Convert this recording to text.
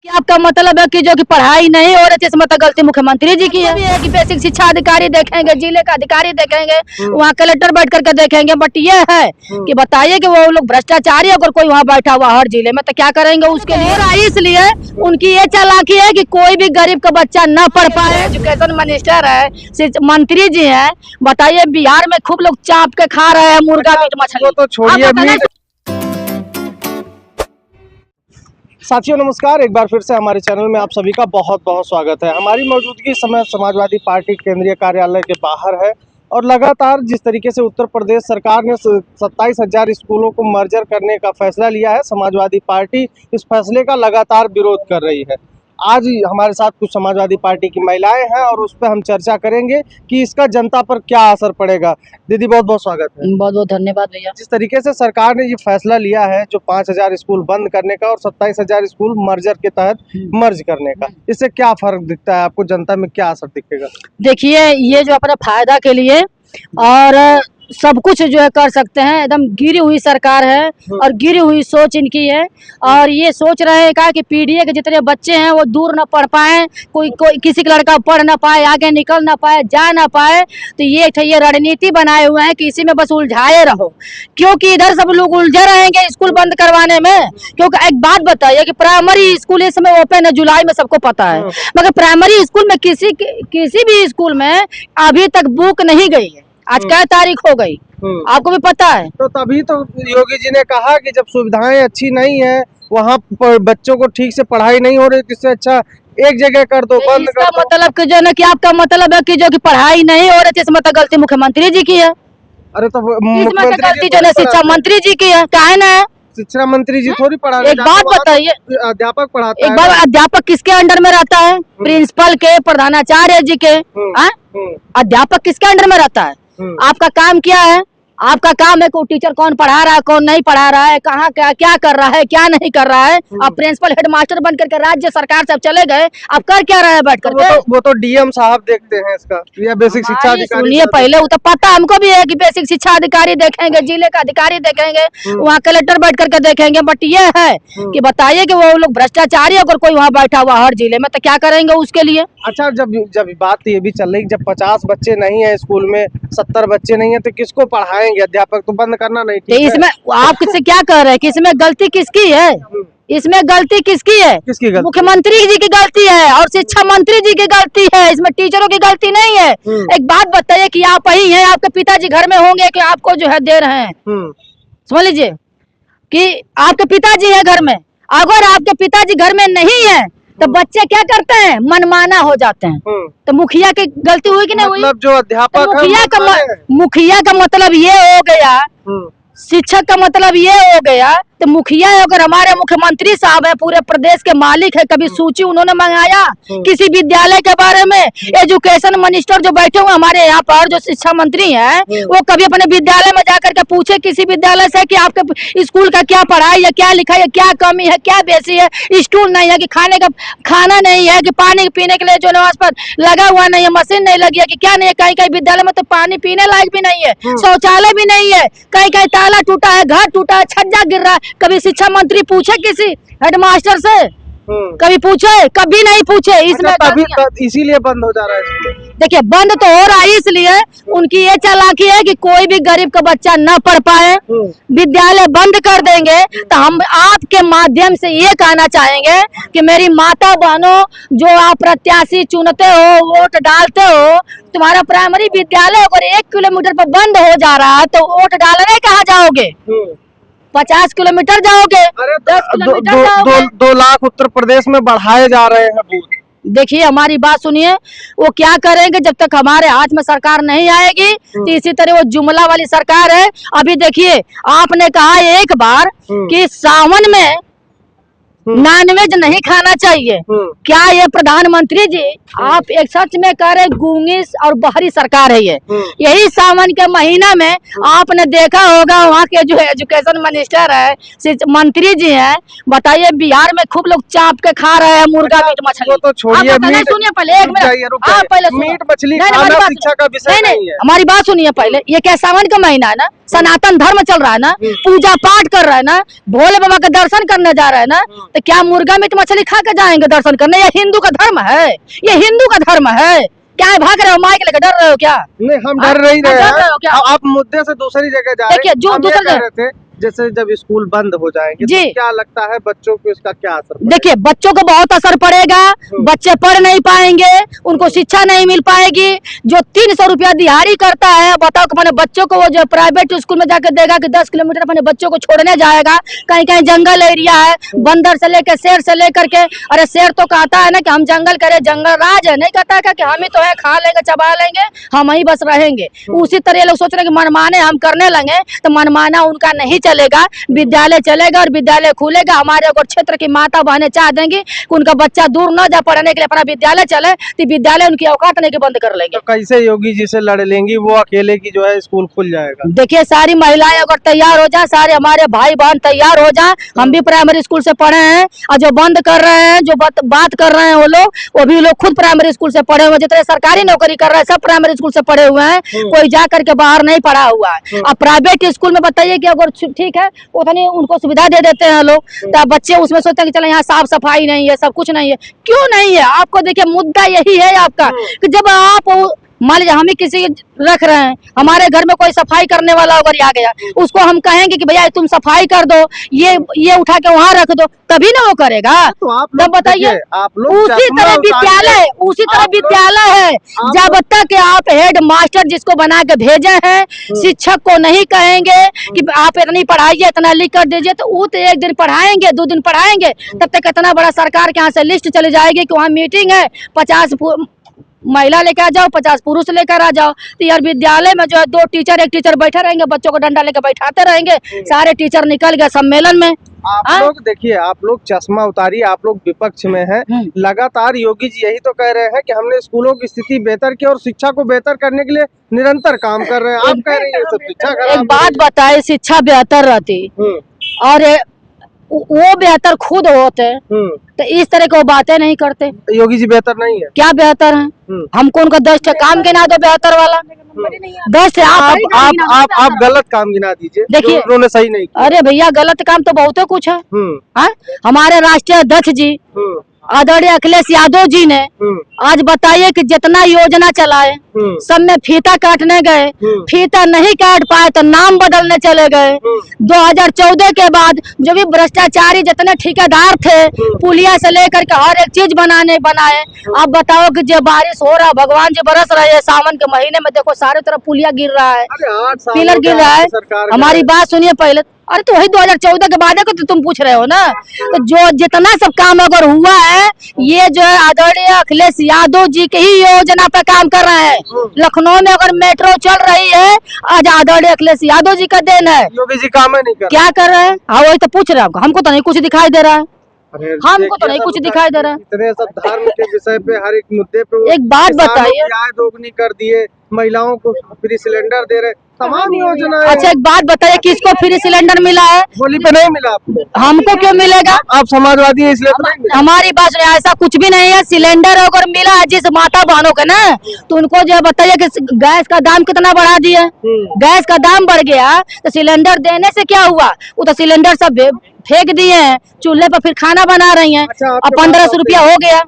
क्या आपका मतलब है कि जो कि पढ़ाई नहीं हो रही थी, इसमें तो गलती मुख्यमंत्री जी की है कि बेसिक शिक्षा अधिकारी देखेंगे, जिले का अधिकारी देखेंगे, वहाँ कलेक्टर बैठ करके देखेंगे। बट ये है कि बताइए कि वो लोग भ्रष्टाचारी अगर कोई वहाँ बैठा हुआ हर जिले में तो क्या करेंगे उसके लिए। इसलिए उनकी ये चालाकी है कि कोई भी गरीब का बच्चा न पढ़ पाए। एजुकेशन मिनिस्टर है, मंत्री जी है, बताइए बिहार में खूब लोग चाप के खा रहे हैं मुर्गा मीट मछली। तो छोड़िए। साथियों नमस्कार, एक बार फिर से हमारे चैनल में आप सभी का बहुत बहुत स्वागत है। हमारी मौजूदगी इस समय समाजवादी पार्टी केंद्रीय कार्यालय के बाहर है और लगातार जिस तरीके से उत्तर प्रदेश सरकार ने 27,000 स्कूलों को मर्जर करने का फैसला लिया है, समाजवादी पार्टी इस फैसले का लगातार विरोध कर रही है। आज हमारे साथ कुछ समाजवादी पार्टी की महिलाएं हैं और उस पर हम चर्चा करेंगे कि इसका जनता पर क्या असर पड़ेगा। दीदी बहुत बहुत स्वागत है। बहुत बहुत धन्यवाद भैया। जिस तरीके से सरकार ने ये फैसला लिया है जो 5,000 स्कूल बंद करने का और 27,000 स्कूल मर्जर के तहत मर्ज करने का, इससे क्या फर्क दिखता है आपको, जनता में क्या असर दिखेगा? देखिए, ये जो अपने फायदा के लिए और सब कुछ जो है कर सकते हैं, एकदम गिरी हुई सरकार है और गिरी हुई सोच इनकी है। और ये सोच रहे हैं कि पीडीए के जितने बच्चे हैं वो दूर ना पढ़ पाए, कोई किसी का लड़का पढ़ ना पाए, आगे निकल ना पाए, जा ना पाए। तो ये रणनीति बनाए हुए हैं कि इसी में बस उलझाए रहो, क्योंकि इधर सब लोग उलझे रहेंगे स्कूल बंद करवाने में। क्योंकि एक बात बताइए कि प्राइमरी स्कूल इस समय ओपन है, जुलाई में सबको पता है, मगर प्राइमरी स्कूल में किसी भी स्कूल में अभी तक बुक नहीं गई है। आज क्या तारीख हो गई आपको भी पता है। तो तभी तो योगी जी ने कहा कि जब सुविधाएं अच्छी नहीं है, वहाँ पर बच्चों को ठीक से पढ़ाई नहीं हो रही, इससे अच्छा एक जगह कर दो, बंद कर दो। मतलब कि जो ना कि आपका मतलब है कि जो कि पढ़ाई नहीं हो रही थी, इसमें तो गलती मुख्यमंत्री जी की है। अरे तो इसमें तो गलती जो है शिक्षा मंत्री जी की है। क्या है ना, शिक्षा मंत्री जी थोड़ी पढ़ा। एक बात बताइए, अध्यापक पढ़ाता है। एक बार अध्यापक किसके अंडर में रहता है? प्रिंसिपल के, प्रधानाचार्य जी के। अध्यापक किसके अंडर में रहता है? आपका काम क्या है? आपका काम है को टीचर कौन पढ़ा रहा है, कौन नहीं पढ़ा रहा है, कहाँ क्या कर रहा है, क्या नहीं कर रहा है। आप प्रिंसिपल हेडमास्टर बन करके राज्य सरकार से चले गए, आप कर क्या रहे हैं बैठ करके? वो तो डीएम साहब देखते हैं इसका, या बेसिक शिक्षा अधिकारी। सुनिए, पहले वो तो पता हमको भी है कि बेसिक शिक्षा अधिकारी देखेंगे, जिले का अधिकारी देखेंगे, वहाँ कलेक्टर बैठ करके देखेंगे। बट ये है कि बताइए कि वो लोग भ्रष्टाचारी अगर कोई वहाँ बैठा हुआ हर जिले में तो क्या करेंगे उसके लिए। अच्छा, जब बात ये भी चल रही, जब 50 बच्चे नहीं है स्कूल में, 70 बच्चे नहीं है, तो किसको पढ़ाएंगे? अध्यापक तो बंद करना नहीं ठीक है। इसमें आप किससे क्या कह रहे हैं कि इसमें गलती किसकी है? इसमें गलती किसकी है? किसकी गलती? मुख्यमंत्री जी की गलती है और शिक्षा मंत्री जी की गलती है, इसमें टीचरों की गलती नहीं है। एक बात बताइए कि आप ही हैं, आपके पिताजी घर में होंगे कि आपको जो है दे रहे हैं? समझ लीजिए कि आपके पिताजी है घर में, अगर आपके पिताजी घर में नहीं है तो बच्चे क्या करते हैं? मनमाना हो जाते हैं। तो मुखिया की गलती हुई कि नहीं हुई? मतलब जो अध्यापक तो मुखिया का मतलब ये हो गया, शिक्षक का मतलब ये हो गया। तो मुखिया अगर हमारे मुख्यमंत्री साहब है, पूरे प्रदेश के मालिक है, कभी सूची उन्होंने मंगाया किसी विद्यालय के बारे में? एजुकेशन मिनिस्टर जो बैठे हुए हमारे यहाँ पर, जो शिक्षा मंत्री हैं, वो कभी अपने विद्यालय में जाकर के पूछे किसी विद्यालय से कि आपके स्कूल का क्या पढ़ाई है, क्या लिखाई है, क्या कमी है, क्या बेसी है? स्टूल नहीं है कि खाना नहीं है कि पानी पीने के लिए जो नवाज पर लगा हुआ नहीं है, मशीन नहीं लगी है कि क्या नहीं है? कहीं कहीं विद्यालय में तो पानी पीने लायक भी नहीं है, शौचालय भी नहीं है, कहीं कहीं ताला टूटा है, घर टूटा है, छज्जा गिर रहा है। कभी शिक्षा मंत्री पूछे किसी हेडमास्टर से? कभी पूछे? कभी नहीं पूछे। इसमें तभी इसीलिए बंद हो जा रहा है। देखिए, बंद तो हो रहा है इसलिए उनकी ये चालाकी है कि कोई भी गरीब का बच्चा न पढ़ पाए, विद्यालय बंद कर देंगे। तो हम आपके माध्यम से ये कहना चाहेंगे कि मेरी माता बहनों, जो आप प्रत्याशी चुनते हो, वोट डालते हो, तुम्हारा प्राइमरी विद्यालय अगर 1 किलोमीटर पर बंद हो जा रहा है तो वोट डालने कहाँ जाओगे? 50 किलोमीटर जाओगे, 10 किलोमीटर जाओगे। 2 लाख उत्तर प्रदेश में बढ़ाए जा रहे हैं बूथ। देखिए, हमारी बात सुनिए, वो क्या करेंगे जब तक हमारे हाथ में सरकार नहीं आएगी। तो इसी तरह वो जुमला वाली सरकार है। अभी देखिए, आपने कहा एक बार कि सावन में नॉनवेज नहीं खाना चाहिए। क्या ये प्रधानमंत्री जी आप एक सच में कह रहे गूंगी और बहरी सरकार है ये? यही सावन के महीना में आपने देखा होगा वहाँ के जो एजुकेशन मिनिस्टर है, मंत्री जी हैं, बताइए बिहार में खूब लोग चाप के खा रहे हैं मुर्गा मीट मछली। तो छोड़िए, सुनिए पहले, एक मिनट आप पहले मीट मछली खाना शिक्षा का विषय नहीं है। हमारी बात सुनिए पहले। ये क्या सावन का महीना है ना? सनातन धर्म चल रहा है ना, पूजा पाठ कर रहा है ना, भोले बाबा का दर्शन करने जा रहा है ना, तो क्या मुर्गा मीट मछली खा के जाएंगे दर्शन करने? ये हिंदू का धर्म है, ये हिंदू का धर्म है। क्या भाग रहे हो माइक लेकर, डर रहे हो क्या? नहीं, हम डर नहीं रहे डर रहे हो क्या? हैं। आप मुद्दे से दूसरी जगह जा रहे देखिए, जो हम ये दूसरी कह रहे थे, जैसे जब स्कूल बंद हो जाएंगे जी। तो क्या लगता है बच्चों को इसका क्या असर पड़ेगा? देखिए, बच्चों को बहुत असर पड़ेगा, बच्चे पढ़ नहीं पाएंगे, उनको शिक्षा नहीं मिल पाएगी। जो 300 रुपया दिहाड़ी करता है, बताओ कि मैंने बच्चों को वो जो प्राइवेट स्कूल में जाकर देगा कि 10 किलोमीटर अपने बच्चों को छोड़ने जाएगा, कहीं कहीं जंगल एरिया है, बंदर से लेकर शेर से लेकर के, अरे शेर तो कहता है ना कि हम जंगल करें, जंगल राज है, नहीं कहता है कि हम ही तो है, खा लेंगे चबा लेंगे, हम ही बस रहेंगे। उसी तरह लोग सोच रहे हैं कि मनमाने हम करने लगे, तो मनमाना उनका नहीं चलेगा, विद्यालय चलेगा और विद्यालय खुलेगा। हमारे अगर क्षेत्र की माता बहनें चाह देंगी कि उनका बच्चा दूर न जा पढ़ने के लिए, अपना विद्यालय चले, तो विद्यालय उनकी औकात नहीं के बंद कर लेंगे। तो कैसे योगी जी से लड़ लेंगी वो अकेले की जो है स्कूल खुल जाएगा? देखिए, सारी महिलाएं अगर तैयार हो जाए, सारे हमारे भाई बहन तैयार हो जाए, हम भी प्राइमरी स्कूल से पढ़े हैं, और जो बंद कर रहे हैं, जो बात कर रहे हैं वो भी लोग खुद प्राइमरी स्कूल से पढ़े हुए, जितने सरकारी नौकरी कर रहे हैं सब प्राइमरी स्कूल से पढ़े हुए हैं, कोई जा करके बाहर नहीं पढ़ा हुआ है। अब प्राइवेट स्कूल में बताइए कि अगर ठीक है उतनी उनको सुविधा दे देते हैं लोग, तो बच्चे उसमें सोचते हैं कि चलो यहाँ साफ सफाई नहीं है, सब कुछ नहीं है। क्यों नहीं है? आपको देखिए, मुद्दा यही है आपका कि जब आप मान लीजिए हम ही किसी रख रहे हैं, हमारे घर में कोई सफाई करने वाला अगर आ गया, उसको हम कहेंगे कि भैया तुम सफाई कर दो, ये उठा के वहाँ रख दो, तभी ना वो करेगा। तो आप तब बताइए, उसी तरह विद्यालय है, जब तक आप हेड मास्टर जिसको बना के भेजे हैं, शिक्षक को नहीं कहेंगे कि आप इतनी पढ़ाइए, इतना लिख कर दीजिए, तो वो तो एक दिन पढ़ाएंगे, 2 दिन पढ़ाएंगे, तब तक इतना बड़ा सरकार के यहाँ से लिस्ट चली जाएगी कि वहाँ मीटिंग है, 50 महिला लेकर आ जाओ, 50 पुरुष लेकर आ जाओ। तो यार विद्यालय में जो है 2 टीचर 1 टीचर बैठे रहेंगे, बच्चों को डंडा लेकर बैठाते रहेंगे, सारे टीचर निकल गए सम्मेलन में। आप लोग देखिए, आप लोग चश्मा उतारिए, आप लोग विपक्ष में हैं, लगातार योगी जी यही तो कह रहे हैं कि हमने स्कूलों की स्थिति बेहतर की और शिक्षा को बेहतर करने के लिए निरंतर काम कर रहे हैं। आप कह रहे हैं सब शिक्षा खराब। एक बात बताए, शिक्षा बेहतर रहती और वो बेहतर खुद होते, तो इस तरह की वो बातें नहीं करते। योगी जी बेहतर नहीं है? क्या बेहतर है? हमको उनका 10 काम गिना दो बेहतर वाला, 10 आप गलत काम गिना दीजिए। देखिए, उन्होंने सही नहीं किया। अरे भैया, गलत काम तो बहुत कुछ है। हमारे राष्ट्रीय अध्यक्ष जी आदरणीय अखिलेश यादव जी ने आज बताइए कि जितना योजना चलाए सब में फीता काटने गए, फीता नहीं काट पाए तो नाम बदलने चले गए। 2014 के बाद जो भी भ्रष्टाचारी जितने ठेकेदार थे, पुलिया से लेकर के हर एक चीज बनाए। आप बताओ कि जब बारिश हो रहा, भगवान जी बरस रहे हैं, सावन के महीने में देखो सारे तरफ पुलिया गिर रहा है, पिलर गिर रहा है। हमारी बात सुनिए पहले। अरे तो वही 2014 के बाद को तो तुम पूछ रहे हो ना। तो जो जितना सब काम अगर हुआ है, ये जो है आदरणीय अखिलेश यादव जी के ही योजना पे काम कर रहे हैं। लखनऊ में अगर मेट्रो चल रही है, आज आदरणीय अखिलेश यादव जी का देन है। योगी जी काम नहीं कर क्या कर रहे हैं? हाँ, वही तो पूछ रहे हैं, हमको तो नहीं कुछ दिखाई दे रहा है, हमको तो नहीं कुछ दिखाई दे रहा है। इतने सब धर्म के विषय पे, हर एक मुद्दे पे एक बात बताइए, आय दोगुनी कर दिए, महिलाओं को फ्री सिलेंडर दे रहे, तमाम योजना। अच्छा एक बात बताइए, किसको फ्री सिलेंडर मिला है? होली पे नहीं मिला आपको? हमको क्यों मिलेगा? आप समाजवादी हैं इसलिए तो नहीं मिला। हमारी बात सुनिए, ऐसा कुछ भी नहीं है। सिलेंडर अगर मिला है जिस माता बहनों का ना, तो उनको जो बताइए कि गैस का दाम कितना बढ़ा दिया। गैस का दाम बढ़ गया तो सिलेंडर देने से क्या हुआ? वो तो सिलेंडर सब फेंक दिए हैं, चूल्हे पर फिर खाना बना रही हैं, और 1500 रुपया हो गया।